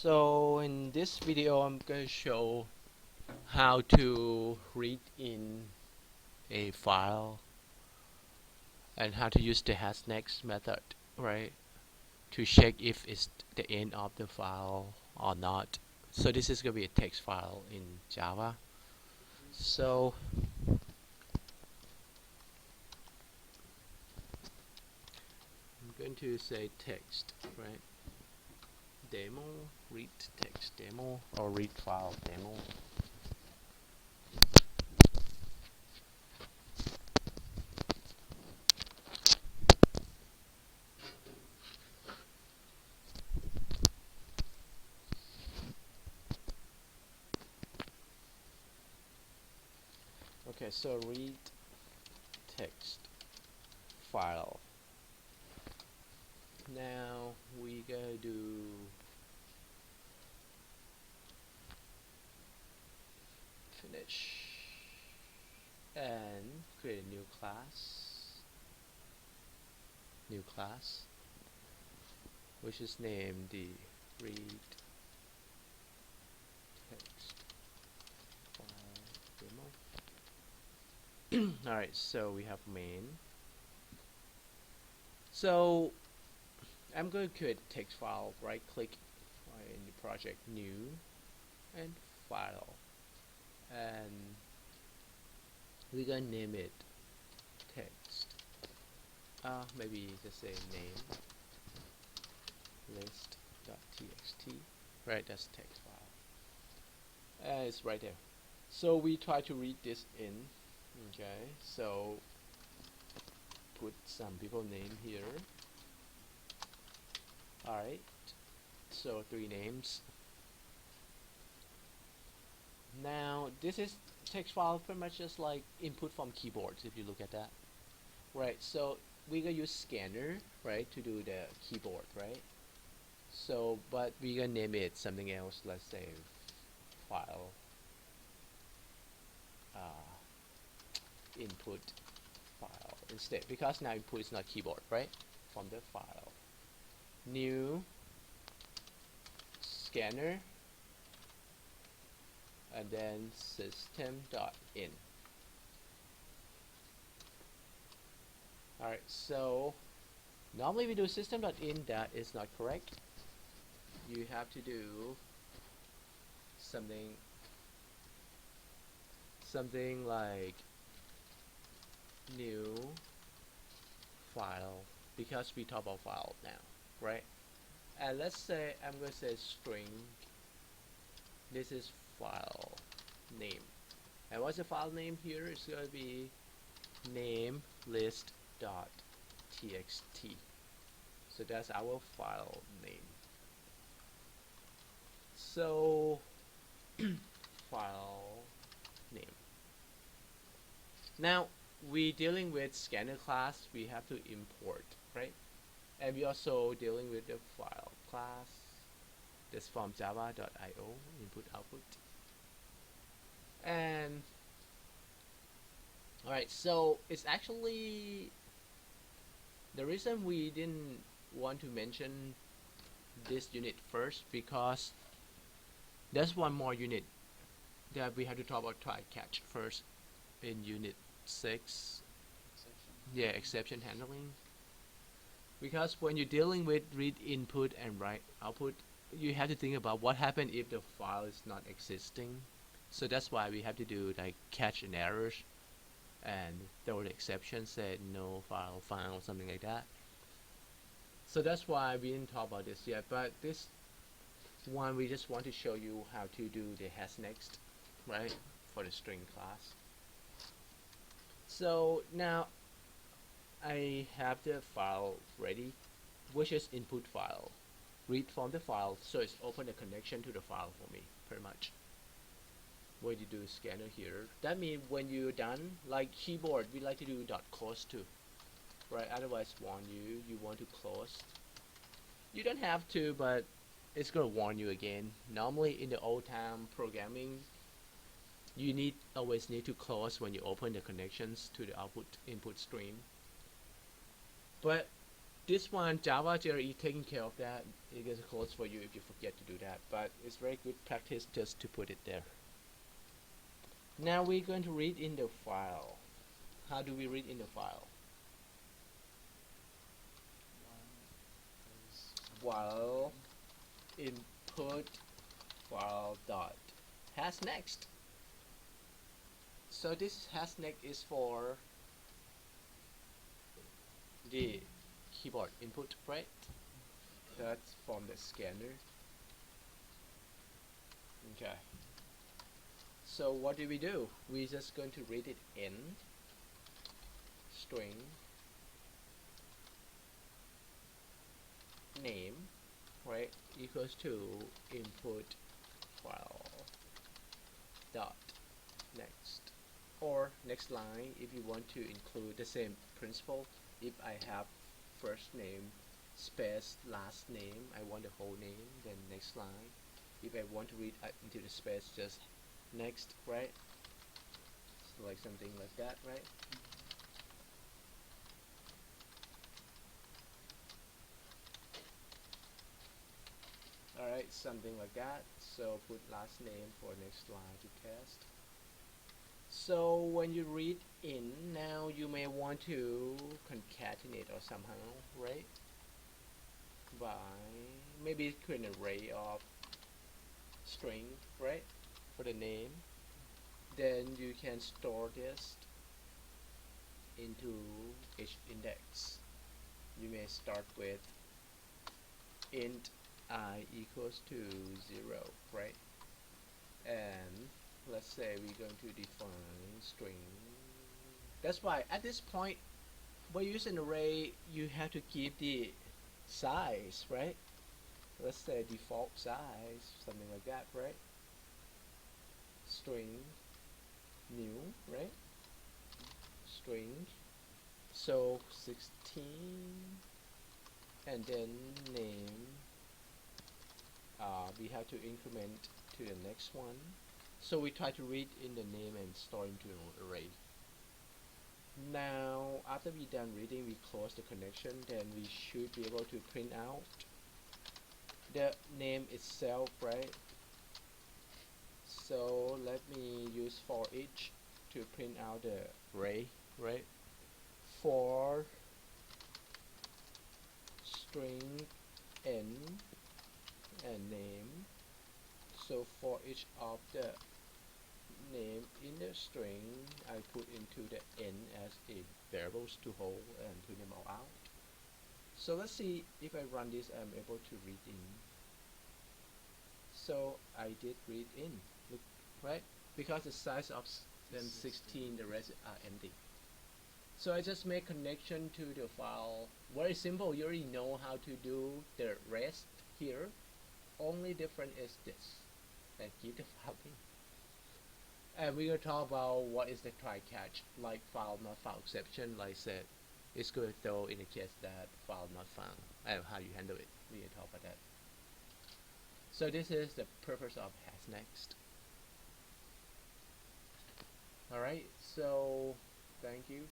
So in this video I'm going to show how to read in a file and how to use the hasNext method, right, to check if it's the end of the file or not. So this is going to be a text file in Java. So I'm going to say text, right, demo, read text demo, or read file demo. Okay, so read text file. Now we gotta do finish and create a new class which is named the read text file demo. Alright, so we have main. So I'm going to create a text file, right click in the project, new, and file, and we're gonna name it text, maybe just say name list.txt, right, that's text file, it's right there. So we try to read this in. Okay, so put some people name here. Alright, so 3 names. Now this is text file pretty much just like input from keyboards, if you look at that. Right, so we're gonna use scanner, right, to do the keyboard, right? So, but we're gonna name it something else, let's say file input file instead, because now input is not keyboard, right? From the file, new scanner, and then system.in. Alright, so normally we do system.in, that is not correct. You have to do something like new file, because we talk about file now, right? And let's say I'm going to say string, this is file name, and what's the file name here? It's going to be name list.txt. So that's our file name. So file name. Now we dealing with scanner class, we have to import, right? And we also dealing with the file class, this from java.io, input output. And alright, so it's actually the reason we didn't want to mention this unit first, because there's one more unit that we have to talk about try catch first in unit 6. Yeah, exception handling. Because when you're dealing with read input and write output, you have to think about what happens if the file is not existing. So that's why we have to do like catch and errors and throw the exception, said no file found, something like that. So that's why we didn't talk about this yet, but this one we just want to show you how to do the hasNext, right, for the string class. So now I have the file ready, which is input file. Read from the file, so it's open a connection to the file for me, pretty much. When you do scanner here, that means when you're done, like keyboard, we like to do .close too, right? Otherwise warn you want to close. You don't have to, but it's gonna warn you again. Normally in the old time programming, you always need to close when you open the connections to the output input stream. But this one, Java JRE taking care of that. It gets close for you if you forget to do that, but it's very good practice just to put it there. Now we're going to read in the file. How do we read in the file? While input file dot has next. So this has next is for the keyboard input, right? That's from the scanner. Okay. So what do? We're just going to read it in string name, right, equals to input file dot next, or next line if you want to include the same principle. If I have first name space last name, I want the whole name, then next line. If I want to read into the space, just next, right? So like something like that, right? Alright, something like that. So put last name for next line to test. So when you read in, now you may want to concatenate or somehow, right? By maybe create an array of string, right? For the name. Then you can store this into each index. You may start with int I equals to 0, right? And let's say we're going to define string. That's why at this point, when you use an array, you have to keep the size, right? Let's say default size, something like that, right? String new, right? String, so 16, and then name. We have to increment to the next one. So we try to read in the name and store into an array. Now, after we're done reading, we close the connection. Then we should be able to print out the name itself, right? So let me use for each to print out the array, right? For string n and name. So for each of the name in the string, I put into the n as a variables to hold and print them all out. So let's see if I run this, I'm able to read in. So I did read in, look, right? Because the size of them 16, the rest are empty. So I just make connection to the file. Very simple. You already know how to do the rest here. Only different is this. And keep the file in. And we're going to talk about what is the try catch, like file not found exception. Like I said, it's going to throw in the case that file not found, and how you handle it. We're going to talk about that. So this is the purpose of has next. Alright, so thank you.